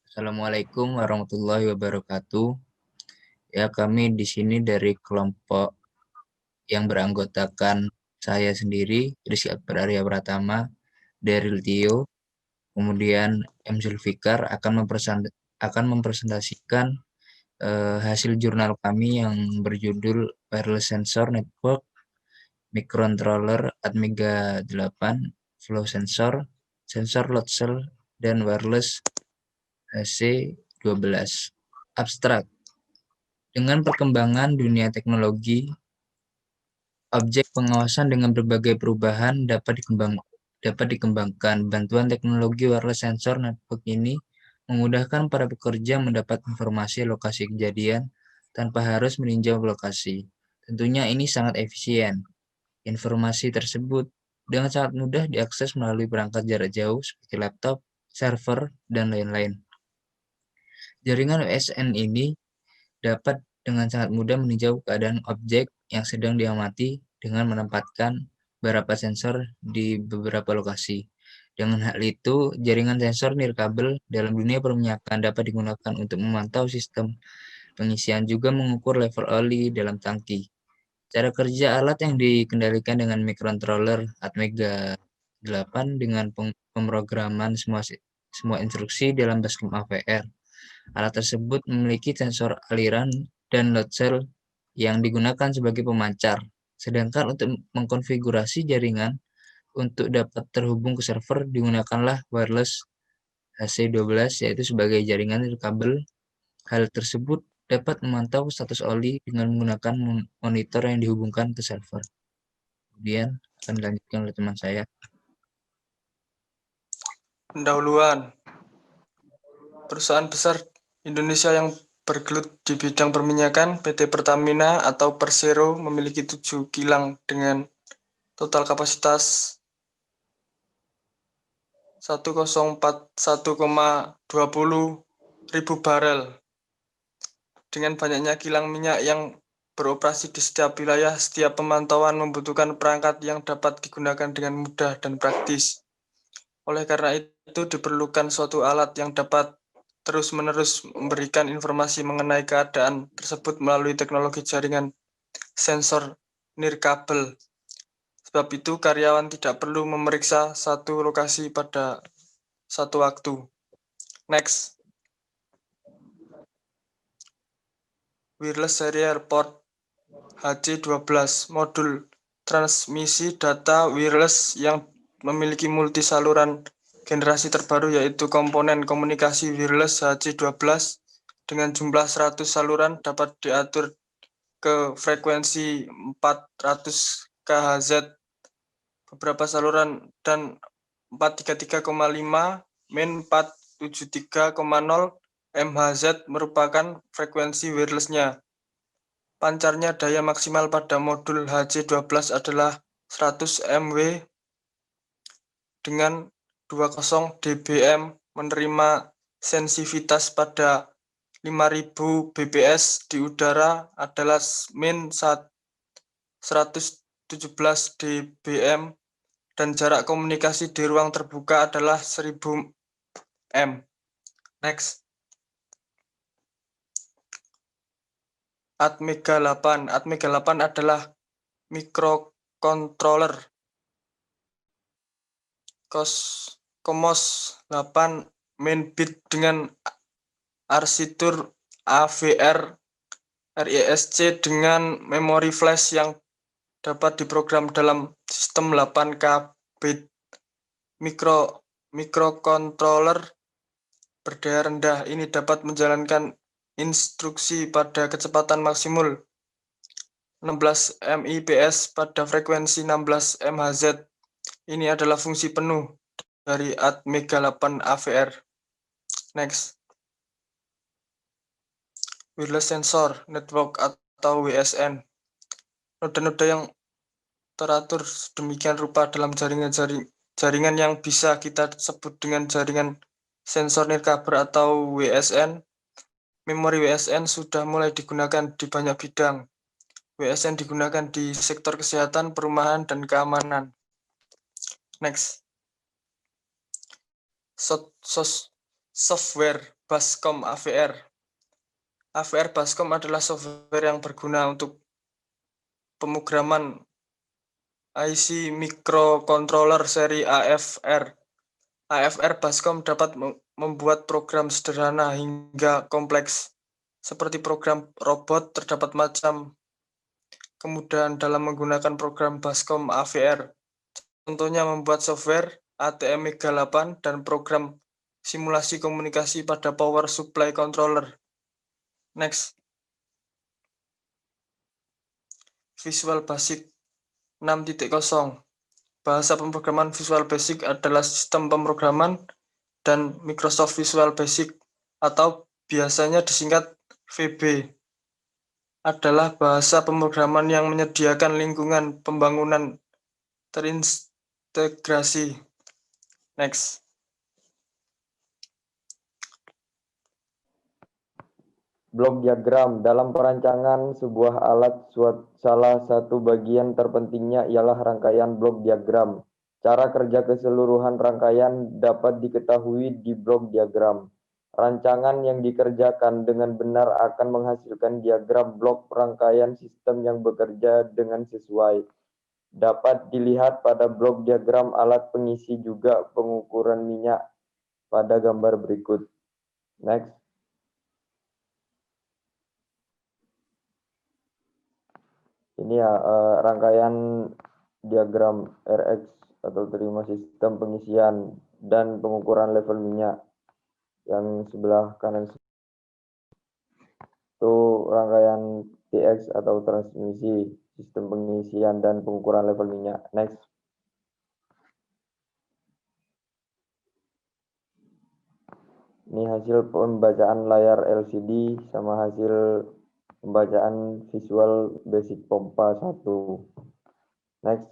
Assalamualaikum warahmatullahi wabarakatuh. Ya, kami di sini dari kelompok yang beranggotakan saya sendiri, Rizky Akbar Arya Pratama, Daryl Tio, kemudian M. Zulfikar akan mempresentasikan hasil jurnal kami yang berjudul Wireless Sensor Network Microcontroller Atmega 8 Flow Sensor, Sensor Load Cell, dan Wireless HC12. Abstrak. Dengan perkembangan dunia teknologi, objek pengawasan dengan berbagai perubahan dapat dikembangkan. Bantuan teknologi wireless sensor network ini memudahkan para pekerja mendapat informasi lokasi kejadian tanpa harus meninjau lokasi. Tentunya ini sangat efisien. Informasi tersebut dengan sangat mudah diakses melalui perangkat jarak jauh seperti laptop, server, dan lain-lain. Jaringan USN ini dapat dengan sangat mudah meninjau keadaan objek yang sedang diamati dengan menempatkan beberapa sensor di beberapa lokasi. Dengan hal itu, jaringan sensor nirkabel dalam dunia perminyakan dapat digunakan untuk memantau sistem pengisian juga mengukur level oli dalam tangki. Cara kerja alat yang dikendalikan dengan microcontroller Atmega 8 dengan pemrograman semua instruksi dalam basecamp AVR. Alat tersebut memiliki sensor aliran dan load cell yang digunakan sebagai pemancar. Sedangkan untuk mengkonfigurasi jaringan untuk dapat terhubung ke server digunakanlah wireless HC12 yaitu sebagai jaringan kabel. Hal tersebut dapat memantau status oli dengan menggunakan monitor yang dihubungkan ke server. Kemudian akan dilanjutkan oleh teman saya. Pendahuluan. Perusahaan besar Indonesia yang bergelut di bidang perminyakan, PT Pertamina atau Persero memiliki 7 kilang dengan total kapasitas 1,20 ribu barel. Dengan banyaknya kilang minyak yang beroperasi di setiap wilayah, setiap pemantauan membutuhkan perangkat yang dapat digunakan dengan mudah dan praktis. Oleh karena itu, diperlukan suatu alat yang dapat terus-menerus memberikan informasi mengenai keadaan tersebut melalui teknologi jaringan sensor nirkabel. Sebab itu, karyawan tidak perlu memeriksa satu lokasi pada satu waktu. Next. Wireless Serial Port HC12, modul transmisi data wireless yang memiliki multi saluran generasi terbaru yaitu komponen komunikasi wireless HC12 dengan jumlah 100 saluran dapat diatur ke frekuensi 400 kHz. Beberapa saluran dan 433,5 min 473,0 MHz merupakan frekuensi wirelessnya. Pancarnya daya maksimal pada modul HC12 adalah 100 MW dengan 20 dBm menerima sensitivitas pada 5000 bps di udara adalah min 117 dBm dan jarak komunikasi di ruang terbuka adalah 1000 m. Next. Atmega 8. Atmega 8 adalah microcontroller CMOS 8 main bit dengan arsitektur AVR RISC dengan memori flash yang dapat diprogram dalam sistem 8K bit. Microcontroller berdaya rendah ini dapat menjalankan instruksi pada kecepatan maksimal 16 MIPS pada frekuensi 16 MHz. Ini adalah fungsi penuh dari Atmega 8 AVR. Next. Wireless Sensor Network atau WSN. Noda-noda yang teratur demikian rupa dalam jaringan yang bisa kita sebut dengan jaringan sensor nirkabel atau WSN. Memori WSN sudah mulai digunakan di banyak bidang. WSN digunakan di sektor kesehatan, perumahan, dan keamanan. Next. Software Bascom AVR. AVR Bascom adalah software yang berguna untuk pemrograman IC microcontroller seri AFR. AFR Bascom dapat membuat program sederhana hingga kompleks. Seperti program robot, terdapat macam kemudahan dalam menggunakan program Bascom AVR. Contohnya membuat software ATM Mega 8 dan program simulasi komunikasi pada power supply controller. Next. Visual Basic 6.0. Bahasa pemrograman Visual Basic adalah sistem pemrograman dan Microsoft Visual Basic atau biasanya disingkat VB adalah bahasa pemrograman yang menyediakan lingkungan pembangunan terintegrasi. Next. Blok diagram. Dalam perancangan sebuah alat, salah satu bagian terpentingnya ialah rangkaian blok diagram. Cara kerja keseluruhan rangkaian dapat diketahui di blok diagram. Rancangan yang dikerjakan dengan benar akan menghasilkan diagram blok rangkaian sistem yang bekerja dengan sesuai. Dapat dilihat pada blok diagram alat pengisi juga pengukuran minyak pada gambar berikut. Next. Ini ya rangkaian diagram RX atau terima sistem pengisian dan pengukuran level minyak. Yang sebelah kanan itu rangkaian TX atau transmisi sistem pengisian dan pengukuran level minyak. Next. Ini hasil pembacaan layar LCD sama hasil pembacaan Visual Basic pompa 1. Next.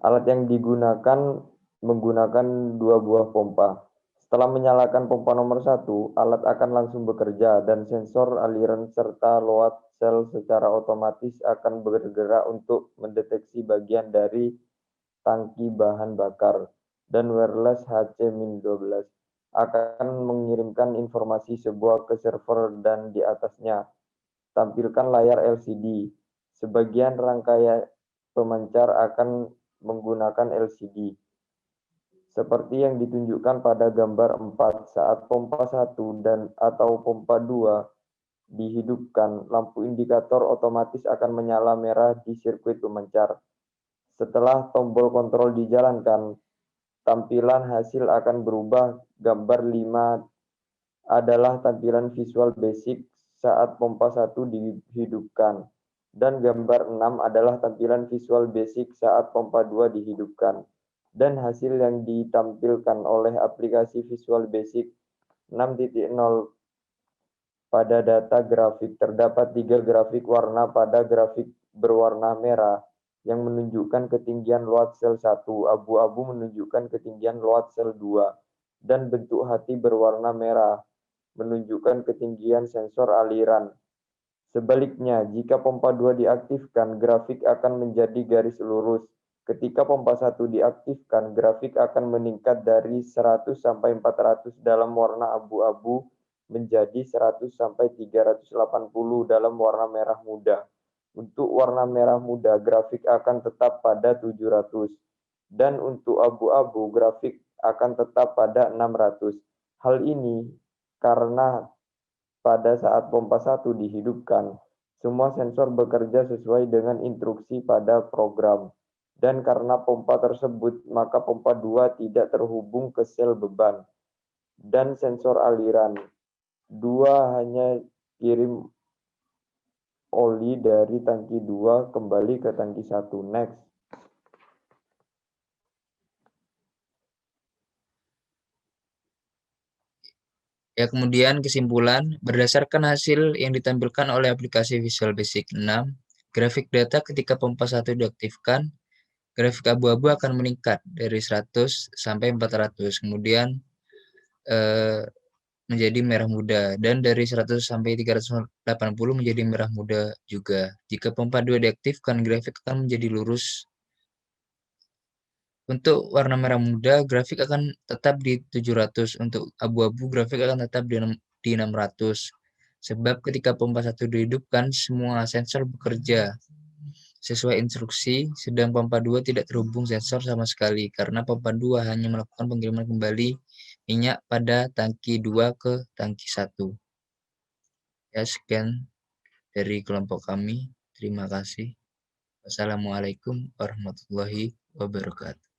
Alat yang digunakan menggunakan 2 buah pompa. Setelah menyalakan pompa nomor 1, alat akan langsung bekerja dan sensor aliran serta load cell secara otomatis akan bergerak untuk mendeteksi bagian dari tangki bahan bakar dan wireless HC-12 akan mengirimkan informasi sebuah ke server dan di atasnya tampilkan layar LCD. Sebagian rangkaian pemancar akan menggunakan LCD. Seperti yang ditunjukkan pada gambar 4, saat pompa 1 dan atau pompa 2 dihidupkan, lampu indikator otomatis akan menyala merah di sirkuit pemancar. Setelah tombol kontrol dijalankan, tampilan hasil akan berubah. Gambar 5 adalah tampilan Visual Basic saat pompa 1 dihidupkan. Dan gambar 6 adalah tampilan Visual Basic saat pompa 2 dihidupkan. Dan hasil yang ditampilkan oleh aplikasi Visual Basic 6.0 pada data grafik. Terdapat 3 grafik warna pada grafik berwarna merah yang menunjukkan ketinggian load cell 1, abu-abu menunjukkan ketinggian load cell 2, dan bentuk hati berwarna merah menunjukkan ketinggian sensor aliran. Sebaliknya, jika pompa 2 diaktifkan, grafik akan menjadi garis lurus. Ketika pompa 1 diaktifkan, grafik akan meningkat dari 100 sampai 400 dalam warna abu-abu menjadi 100 sampai 380 dalam warna merah muda. Untuk warna merah muda, grafik akan tetap pada 700. Dan untuk abu-abu, grafik akan tetap pada 600. Hal ini karena pada saat pompa 1 dihidupkan, semua sensor bekerja sesuai dengan instruksi pada program. Dan karena pompa tersebut, maka pompa 2 tidak terhubung ke sel beban dan sensor aliran. 2 hanya kirim oli dari tangki 2 kembali ke tangki 1. Next. Ya, kemudian kesimpulan, berdasarkan hasil yang ditampilkan oleh aplikasi Visual Basic 6, grafik data ketika pompa 1 diaktifkan, grafik abu-abu akan meningkat dari 100 sampai 400, kemudian menjadi merah muda, dan dari 100 sampai 380 menjadi merah muda juga. Jika pompa 2 diaktifkan, grafik akan menjadi lurus Untuk warna merah muda, grafik akan tetap di 700. Untuk abu-abu, grafik akan tetap di 600. Sebab ketika pompa 1 dihidupkan, semua sensor bekerja sesuai instruksi, sedang pompa 2 tidak terhubung sensor sama sekali, karena pompa 2 hanya melakukan pengiriman kembali minyak pada tangki 2 ke tangki 1. Ya, sekian dari kelompok kami. Terima kasih. Wassalamualaikum warahmatullahi wabarakatuh.